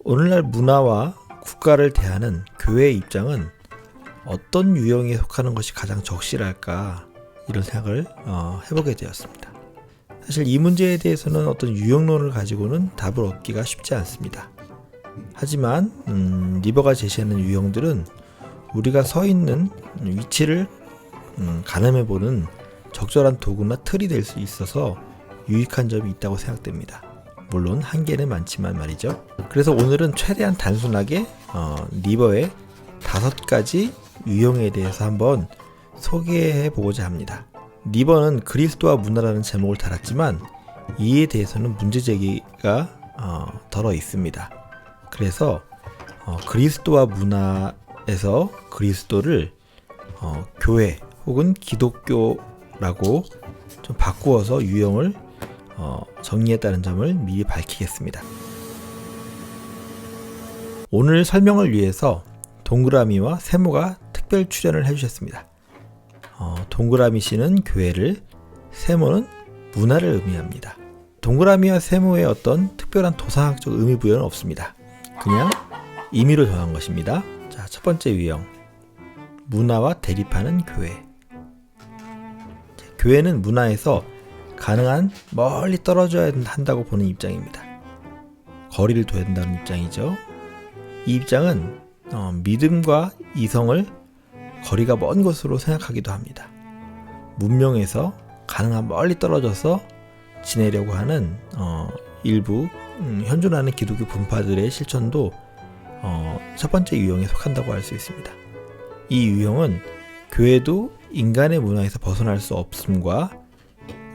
오늘날 문화와 국가를 대하는 교회의 입장은 어떤 유형에 속하는 것이 가장 적실할까, 이런 생각을 해보게 되었습니다. 사실 이 문제에 대해서는 어떤 유형론을 가지고는 답을 얻기가 쉽지 않습니다. 하지만 리버가 제시하는 유형들은 우리가 서 있는 위치를 가늠해보는 적절한 도구나 틀이 될 수 있어서 유익한 점이 있다고 생각됩니다. 물론 한계는 많지만 말이죠. 그래서 오늘은 최대한 단순하게 리버의 5가지 유형에 대해서 한번 소개해 보고자 합니다. 리버는 그리스도와 문화라는 제목을 달았지만 이에 대해서는 문제제기가 덜어 있습니다. 그래서 그리스도와 문화에서 그리스도를 교회 혹은 기독교라고 좀 바꾸어서 유형을 정리했다는 점을 미리 밝히겠습니다. 오늘 설명을 위해서 동그라미와 세모가 특별 출연을 해주셨습니다. 동그라미 씨는 교회를, 세모는 문화를 의미합니다. 동그라미와 세모의 어떤 특별한 도상학적 의미 부여는 없습니다. 그냥 임의로 정한 것입니다. 자, 첫 번째 유형, 문화와 대립하는 교회. 교회는 문화에서 가능한 멀리 떨어져야 한다고 보는 입장입니다. 거리를 둬야 된다는 입장이죠. 이 입장은 믿음과 이성을 거리가 먼 것으로 생각하기도 합니다. 문명에서 가능한 멀리 떨어져서 지내려고 하는 일부 현존하는 기독교 분파들의 실천도 첫 번째 유형에 속한다고 할 수 있습니다. 이 유형은 교회도 인간의 문화에서 벗어날 수 없음과,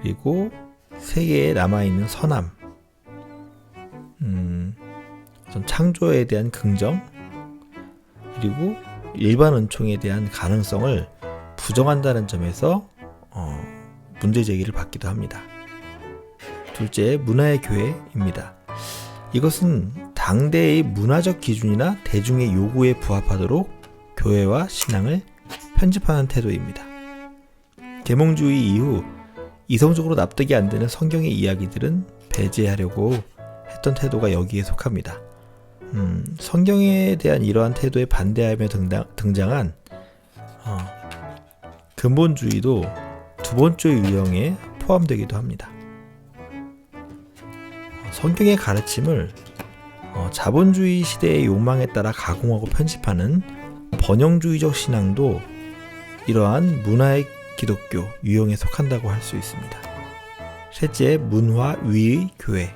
그리고 세계에 남아있는 선함, 창조에 대한 긍정, 그리고 일반 은총에 대한 가능성을 부정한다는 점에서 문제제기를 받기도 합니다. 둘째, 문화의 교회입니다. 이것은 당대의 문화적 기준이나 대중의 요구에 부합하도록 교회와 신앙을 편집하는 태도입니다. 계몽주의 이후 이성적으로 납득이 안 되는 성경의 이야기들은 배제하려고 했던 태도가 여기에 속합니다. 성경에 대한 이러한 태도에 반대하며 등장한 근본주의도 두 번째 유형에 포함되기도 합니다. 성경의 가르침을 자본주의 시대의 욕망에 따라 가공하고 편집하는 번영주의적 신앙도 이러한 문화의 기독교 유형에 속한다고 할 수 있습니다. 셋째, 문화 위의 교회.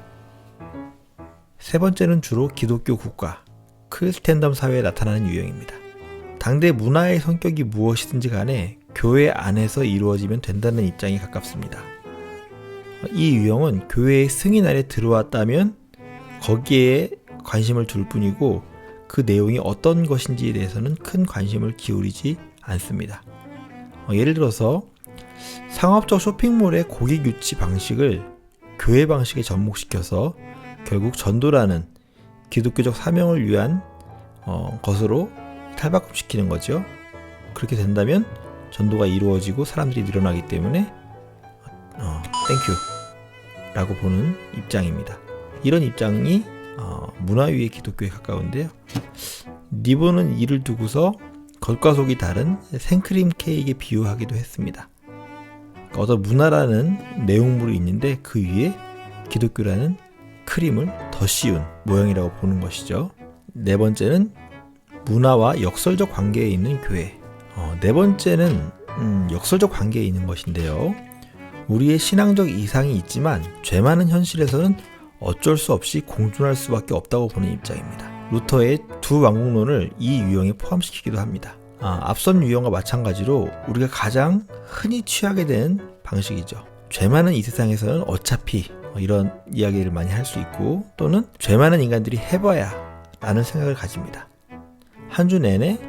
세 번째는 주로 기독교 국가, 크리스텐덤 사회에 나타나는 유형입니다. 당대 문화의 성격이 무엇이든지 간에 교회 안에서 이루어지면 된다는 입장에 가깝습니다. 이 유형은 교회의 승인 아래 들어왔다면 거기에 관심을 둘 뿐이고, 그 내용이 어떤 것인지에 대해서는 큰 관심을 기울이지 않습니다. 예를 들어서 상업적 쇼핑몰의 고객 유치 방식을 교회 방식에 접목시켜서 결국 전도라는 기독교적 사명을 위한 것으로 탈바꿈시키는 거죠. 그렇게 된다면 전도가 이루어지고 사람들이 늘어나기 때문에 땡큐 라고 보는 입장입니다. 이런 입장이 문화위의 기독교에 가까운데요. 리버는 이를 두고서 겉과 속이 다른 생크림 케이크에 비유하기도 했습니다. 어떤 문화라는 내용물이 있는데 그 위에 기독교라는 크림을 더 씌운 모양이라고 보는 것이죠. 네 번째는 문화와 역설적 관계에 있는 교회. 네 번째는 역설적 관계에 있는 것인데요. 우리의 신앙적 이상이 있지만 죄 많은 현실에서는 어쩔 수 없이 공존할 수밖에 없다고 보는 입장입니다. 루터의 두 왕국론을 이 유형에 포함시키기도 합니다. 앞선 유형과 마찬가지로 우리가 가장 흔히 취하게 되는 방식이죠. 죄 많은 이 세상에서는 어차피 이런 이야기를 많이 할 수 있고, 또는 죄 많은 인간들이 해봐야 라는 생각을 가집니다. 한 주 내내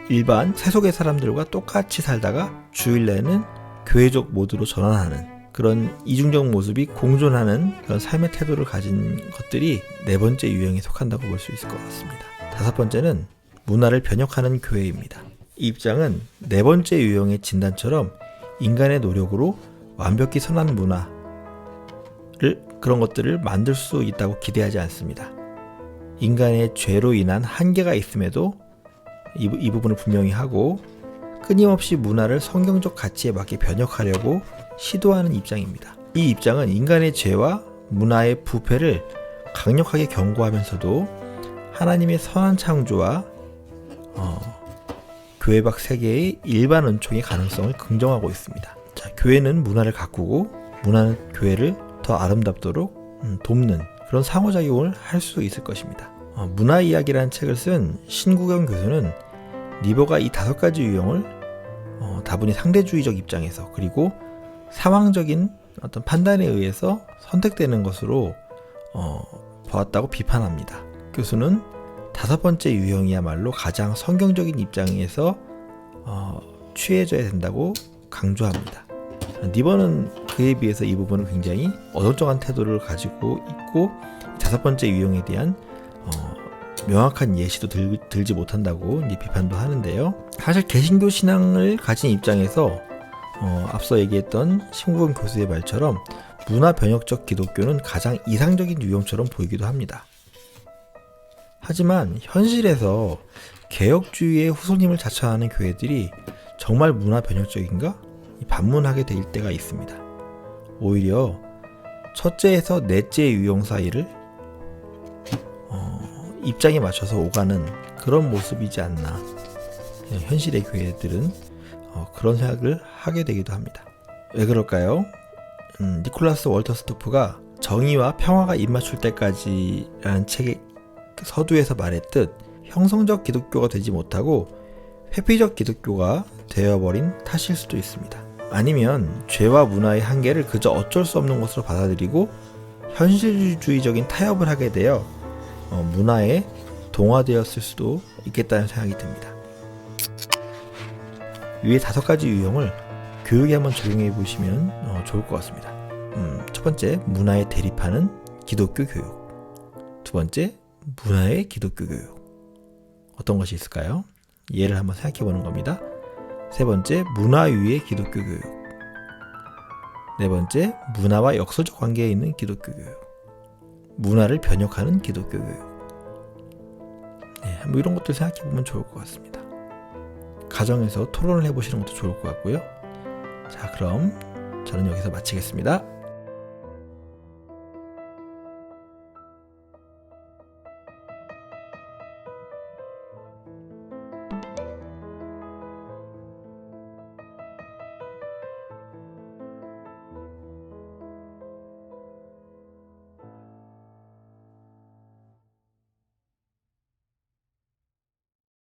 일반 세속의 사람들과 똑같이 살다가 주일내는 교회적 모드로 전환하는 그런 이중적 모습이 공존하는 그런 삶의 태도를 가진 것들이 네 번째 유형에 속한다고 볼 수 있을 것 같습니다. 다섯 번째는 문화를 변혁하는 교회입니다. 이 입장은 네 번째 유형의 진단처럼 인간의 노력으로 완벽히 선한 문화를, 그런 것들을 만들 수 있다고 기대하지 않습니다. 인간의 죄로 인한 한계가 있음에도 이 부분을 분명히 하고 끊임없이 문화를 성경적 가치에 맞게 변혁하려고 시도하는 입장입니다. 이 입장은 인간의 죄와 문화의 부패를 강력하게 경고하면서도 하나님의 선한 창조와 교회 밖 세계의 일반 은총의 가능성을 긍정하고 있습니다. 자, 교회는 문화를 가꾸고 문화는 교회를 더 아름답도록 돕는 그런 상호작용을 할 수 있을 것입니다. 문화 이야기라는 책을 쓴 신구경 교수는 니버가 이 5가지 유형을 다분히 상대주의적 입장에서 그리고 상황적인 어떤 판단에 의해서 선택되는 것으로 보았다고 비판합니다. 교수는 5번째 유형이야말로 가장 성경적인 입장에서 취해져야 된다고 강조합니다. 니버는 그에 비해서 이 부분은 굉장히 어정쩡한 태도를 가지고 있고 5번째 유형에 대한 명확한 예시도 들지 못한다고 이제 비판도 하는데요. 사실 개신교 신앙을 가진 입장에서 앞서 얘기했던 신구경 교수의 말처럼 문화 변혁적 기독교는 가장 이상적인 유형처럼 보이기도 합니다. 하지만 현실에서 개혁주의의 후손임을 자처하는 교회들이 정말 문화 변혁적인가? 반문하게 될 때가 있습니다. 오히려 첫째에서 넷째 유형 사이를 입장에 맞춰서 오가는 그런 모습이지 않나. 현실의 교회들은 그런 생각을 하게 되기도 합니다. 왜 그럴까요? 니콜라스 월터스토프가 정의와 평화가 입맞출 때까지라는 책의 서두에서 말했듯 형성적 기독교가 되지 못하고 회피적 기독교가 되어버린 탓일 수도 있습니다. 아니면 죄와 문화의 한계를 그저 어쩔 수 없는 것으로 받아들이고 현실주의적인 타협을 하게 되어 문화에 동화되었을 수도 있겠다는 생각이 듭니다. 위에 5가지 유형을 교육에 한번 적용해 보시면 좋을 것 같습니다. 첫 번째, 문화에 대립하는 기독교 교육. 두 번째, 문화의 기독교 교육. 어떤 것이 있을까요? 예를 한번 생각해 보는 겁니다. 세 번째, 문화 위의 기독교 교육. 네 번째, 문화와 역사적 관계에 있는 기독교 교육. 문화를 변혁하는 기독교 교육. 뭐 이런 것들 생각해 보면 좋을 것 같습니다. 가정에서 토론을 해보시는 것도 좋을 것 같고요. 자, 그럼 저는 여기서 마치겠습니다.